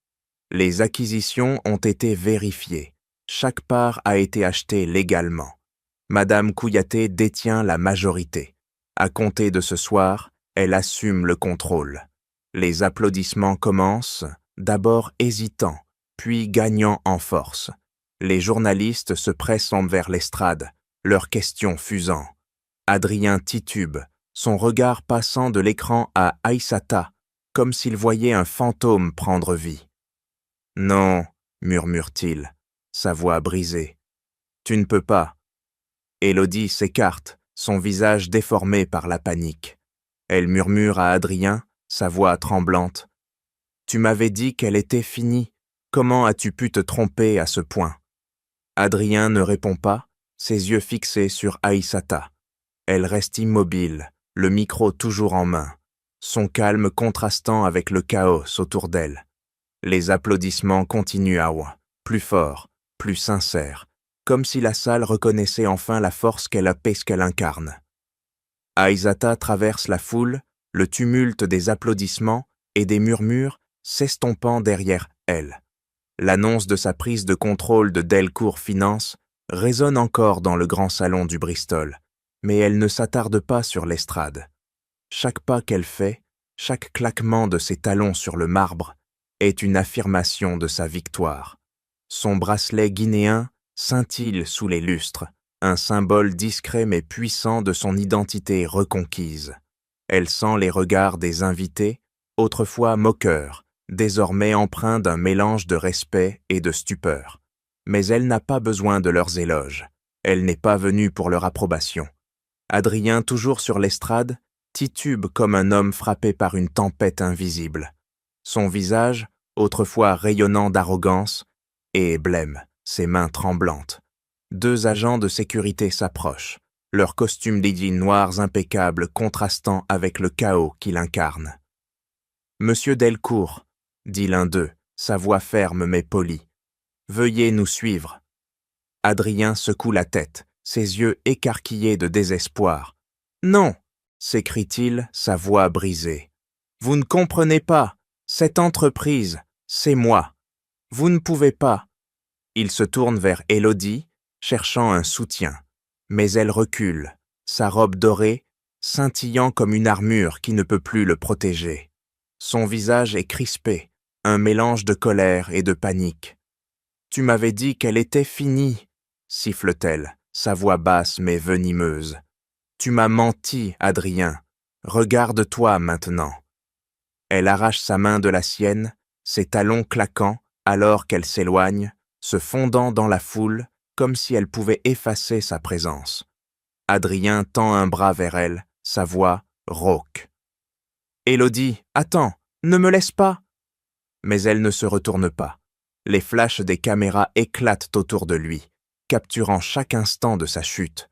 Les acquisitions ont été vérifiées. Chaque part a été achetée légalement. Madame Kouyaté détient la majorité. À compter de ce soir, elle assume le contrôle. Les applaudissements commencent, d'abord hésitants, puis gagnant en force. Les journalistes se pressent vers l'estrade, leurs questions fusant. Adrien titube, son regard passant de l'écran à Aïssata, comme s'il voyait un fantôme prendre vie. « Non, » murmure-t-il, sa voix brisée. « Tu ne peux pas. » Élodie s'écarte, son visage déformé par la panique. Elle murmure à Adrien, sa voix tremblante. « Tu m'avais dit qu'elle était finie. Comment as-tu pu te tromper à ce point ?» Adrien ne répond pas, ses yeux fixés sur Aïssata. Elle reste immobile, le micro toujours en main, son calme contrastant avec le chaos autour d'elle. Les applaudissements continuent à ouen, plus forts, plus sincères, comme si la salle reconnaissait enfin la force qu'elle incarne. Aïssata traverse la foule, le tumulte des applaudissements et des murmures s'estompant derrière elle. L'annonce de sa prise de contrôle de Delcourt Finance résonne encore dans le grand salon du Bristol, mais elle ne s'attarde pas sur l'estrade. Chaque pas qu'elle fait, chaque claquement de ses talons sur le marbre, est une affirmation de sa victoire. Son bracelet guinéen scintille sous les lustres, un symbole discret mais puissant de son identité reconquise. Elle sent les regards des invités, autrefois moqueurs, désormais empreints d'un mélange de respect et de stupeur. Mais elle n'a pas besoin de leurs éloges. Elle n'est pas venue pour leur approbation. Adrien, toujours sur l'estrade, titube comme un homme frappé par une tempête invisible. Son visage, autrefois rayonnant d'arrogance, est blême, ses mains tremblantes. Deux agents de sécurité s'approchent, leurs costumes d'édine noirs impeccables contrastant avec le chaos qu'il incarne. « Monsieur Delcourt, » dit l'un d'eux, sa voix ferme mais polie, « veuillez nous suivre. » Adrien secoue la tête, ses yeux écarquillés de désespoir. « Non !» s'écrie-t-il, sa voix brisée. « Vous ne comprenez pas. Cette entreprise, c'est moi. Vous ne pouvez pas. » Il se tourne vers Élodie, cherchant un soutien. Mais elle recule, sa robe dorée, scintillant comme une armure qui ne peut plus le protéger. Son visage est crispé, un mélange de colère et de panique. « Tu m'avais dit qu'elle était finie, » siffle-t-elle, sa voix basse mais venimeuse. « Tu m'as menti, Adrien. Regarde-toi maintenant. » Elle arrache sa main de la sienne, ses talons claquant alors qu'elle s'éloigne, se fondant dans la foule comme si elle pouvait effacer sa présence. Adrien tend un bras vers elle, sa voix rauque. « Élodie, attends, ne me laisse pas !» Mais elle ne se retourne pas. Les flashs des caméras éclatent autour de lui, capturant chaque instant de sa chute.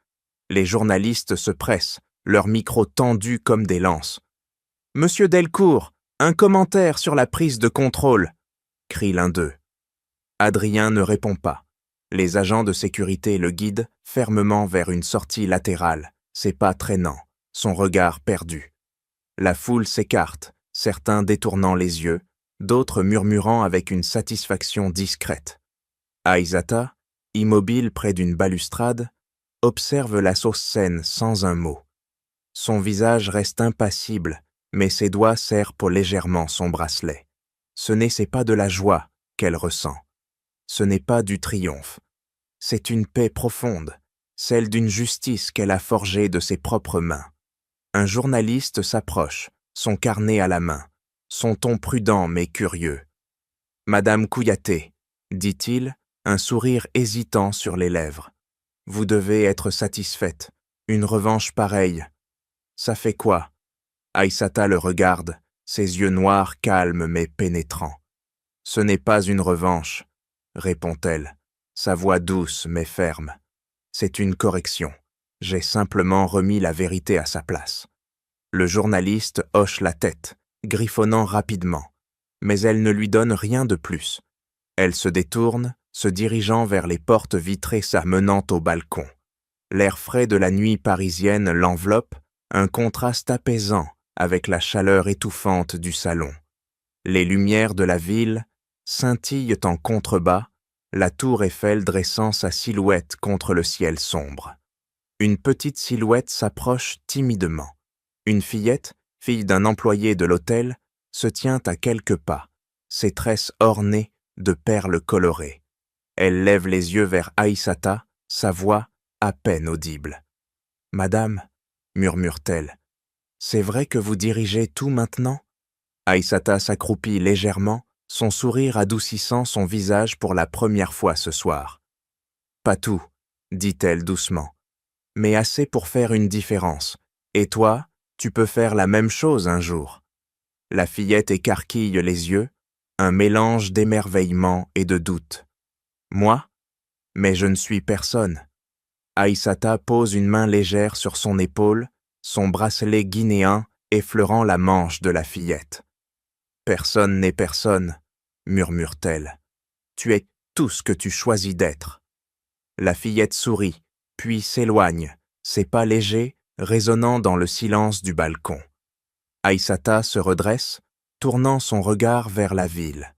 Les journalistes se pressent, leurs micros tendus comme des lances. « Monsieur Delcourt, un commentaire sur la prise de contrôle !» crie l'un d'eux. Adrien ne répond pas. Les agents de sécurité le guident fermement vers une sortie latérale, ses pas traînants, son regard perdu. La foule s'écarte, certains détournant les yeux, d'autres murmurant avec une satisfaction discrète. Aïssata, immobile près d'une balustrade, observe la scène sans un mot. Son visage reste impassible, mais ses doigts serrent légèrement son bracelet. Ce n'est pas de la joie qu'elle ressent. Ce n'est pas du triomphe. C'est une paix profonde, celle d'une justice qu'elle a forgée de ses propres mains. Un journaliste s'approche, son carnet à la main, son ton prudent mais curieux. « Madame Kouyaté, dit-il, un sourire hésitant sur les lèvres. Vous devez être satisfaite. Une revanche pareille. Ça fait quoi ?» Aïssata le regarde, ses yeux noirs calmes mais pénétrants. « Ce n'est pas une revanche, » répond-elle, sa voix douce mais ferme. « C'est une correction. J'ai simplement remis la vérité à sa place. » Le journaliste hoche la tête, griffonnant rapidement, mais elle ne lui donne rien de plus. Elle se détourne, se dirigeant vers les portes vitrées menant au balcon. L'air frais de la nuit parisienne l'enveloppe, un contraste apaisant avec la chaleur étouffante du salon. Les lumières de la ville scintillent en contrebas, la tour Eiffel dressant sa silhouette contre le ciel sombre. Une petite silhouette s'approche timidement. Une fillette, fille d'un employé de l'hôtel, se tient à quelques pas, ses tresses ornées de perles colorées. Elle lève les yeux vers Aïssata, sa voix à peine audible. « Madame, » murmure-t-elle, « c'est vrai que vous dirigez tout maintenant ?» Aïssata s'accroupit légèrement, son sourire adoucissant son visage pour la première fois ce soir. « Pas tout, » dit-elle doucement, « mais assez pour faire une différence. Et toi, tu peux faire la même chose un jour. » La fillette écarquille les yeux, un mélange d'émerveillement et de doute. « Moi ? Mais je ne suis personne. » Aïssata pose une main légère sur son épaule, son bracelet guinéen effleurant la manche de la fillette. « Personne n'est personne, » murmure-t-elle. « Tu es tout ce que tu choisis d'être. » La fillette sourit, puis s'éloigne, ses pas légers résonnant dans le silence du balcon. Aïssata se redresse, tournant son regard vers la ville.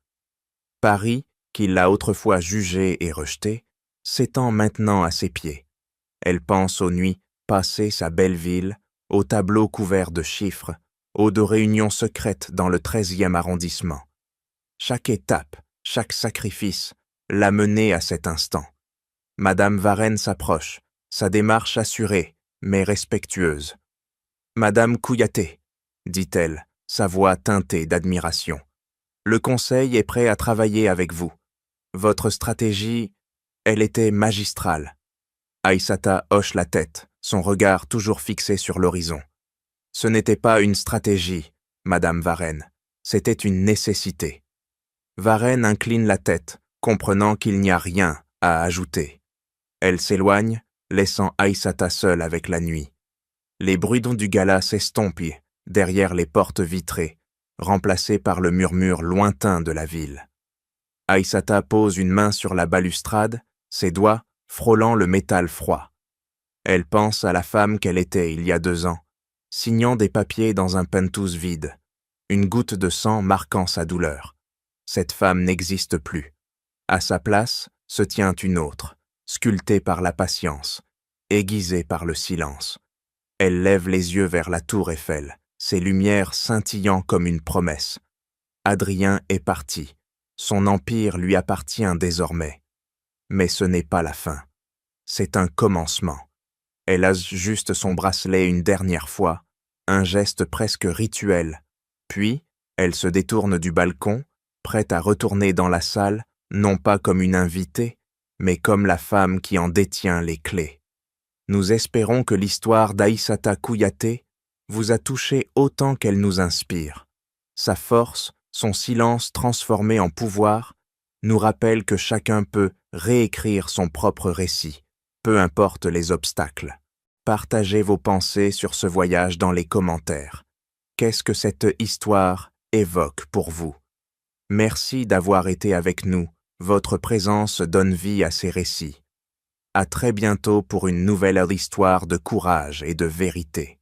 Paris, qui l'a autrefois jugé et rejeté, s'étend maintenant à ses pieds. Elle pense aux nuits passées sa belle ville, aux tableaux couverts de chiffres, aux de réunions secrètes dans le 13e arrondissement. Chaque étape, chaque sacrifice l'a menée à cet instant. Madame Varenne s'approche, sa démarche assurée, mais respectueuse. « Madame Kouyaté, » dit-elle, sa voix teintée d'admiration. « Le conseil est prêt à travailler avec vous. Votre stratégie, elle était magistrale. » Aïssata hoche la tête, son regard toujours fixé sur l'horizon. « Ce n'était pas une stratégie, Madame Varenne, c'était une nécessité. » Varenne incline la tête, comprenant qu'il n'y a rien à ajouter. Elle s'éloigne, laissant Aïssata seule avec la nuit. Les bruits du gala s'estompent derrière les portes vitrées, remplacés par le murmure lointain de la ville. Aïssata pose une main sur la balustrade, ses doigts frôlant le métal froid. Elle pense à la femme qu'elle était il y a 2 ans, signant des papiers dans un penthouse vide, une goutte de sang marquant sa douleur. Cette femme n'existe plus. À sa place se tient une autre, sculptée par la patience, aiguisée par le silence. Elle lève les yeux vers la tour Eiffel, ses lumières scintillant comme une promesse. Adrien est parti. Son empire lui appartient désormais. Mais ce n'est pas la fin. C'est un commencement. Elle ajuste son bracelet une dernière fois, un geste presque rituel. Puis, elle se détourne du balcon, prête à retourner dans la salle, non pas comme une invitée, mais comme la femme qui en détient les clés. Nous espérons que l'histoire d'Aïssata Kouyaté vous a touché autant qu'elle nous inspire. Sa force, son silence transformé en pouvoir, nous rappellent que chacun peut réécrire son propre récit, peu importe les obstacles. Partagez vos pensées sur ce voyage dans les commentaires. Qu'est-ce que cette histoire évoque pour vous? Merci d'avoir été avec nous Votre présence donne vie à ces récits. À très bientôt pour une nouvelle histoire de courage et de vérité.